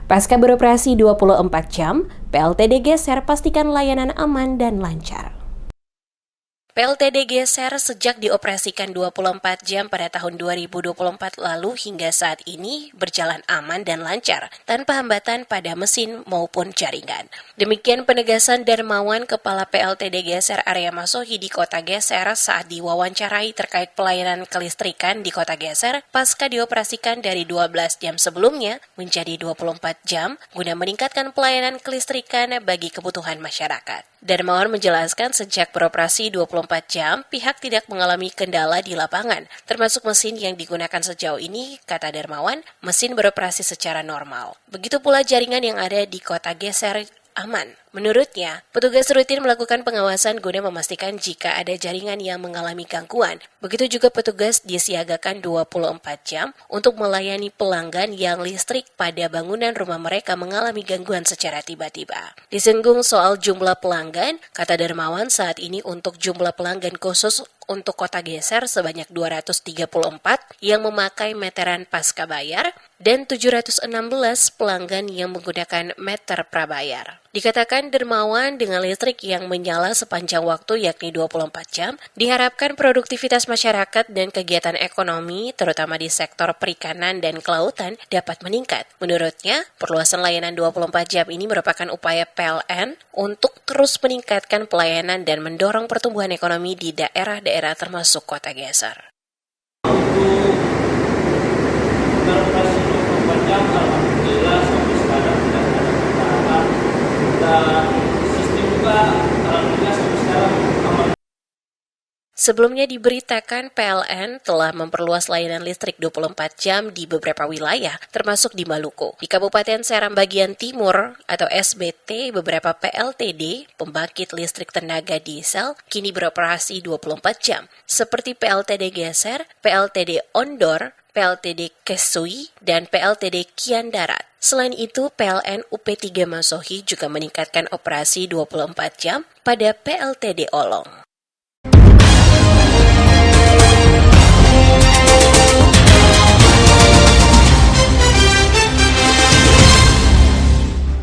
Pasca beroperasi 24 jam, PLTD geser pastikan layanan aman dan lancar. PLTD geser sejak dioperasikan 24 jam pada tahun 2024 lalu hingga saat ini berjalan aman dan lancar, tanpa hambatan pada mesin maupun jaringan. Demikian penegasan Darmawan, Kepala PLTD Geser Area Masohi di Kota Geser saat diwawancarai terkait pelayanan kelistrikan di Kota Geser pasca dioperasikan dari 12 jam sebelumnya menjadi 24 jam guna meningkatkan pelayanan kelistrikan bagi kebutuhan masyarakat. Darmawan menjelaskan sejak beroperasi 24 jam, pihak tidak mengalami kendala di lapangan, termasuk mesin yang digunakan sejauh ini, kata Darmawan, mesin beroperasi secara normal. Begitu pula jaringan yang ada di Kota Geser aman. Menurutnya, petugas rutin melakukan pengawasan guna memastikan jika ada jaringan yang mengalami gangguan. Begitu juga petugas disiagakan 24 jam untuk melayani pelanggan yang listrik pada bangunan rumah mereka mengalami gangguan secara tiba-tiba. Disinggung soal jumlah pelanggan, kata Darmawan saat ini untuk jumlah pelanggan khusus untuk Kota Geser sebanyak 234 yang memakai meteran pasca bayar dan 716 pelanggan yang menggunakan meter prabayar. Dikatakan Darmawan dengan listrik yang menyala sepanjang waktu yakni 24 jam, diharapkan produktivitas masyarakat dan kegiatan ekonomi terutama di sektor perikanan dan kelautan dapat meningkat. Menurutnya, perluasan layanan 24 jam ini merupakan upaya PLN untuk terus meningkatkan pelayanan dan mendorong pertumbuhan ekonomi di daerah-daerah termasuk Kota Geser. Beroperasi 24 jam, alhamdulillah sampai sekarang tidak ada kendala dan sistem juga alhamdulillah sampai sekarang aman. Sebelumnya diberitakan PLN telah memperluas layanan listrik 24 jam di beberapa wilayah, termasuk di Maluku. Di Kabupaten Seram bagian Timur atau SBT, beberapa PLTD, pembangkit listrik tenaga diesel, kini beroperasi 24 jam, seperti PLTD Geser, PLTD Ondor, PLTD Kesui, dan PLTD Kian Darat. Selain itu, PLN UP3 Masohi juga meningkatkan operasi 24 jam pada PLTD Olong.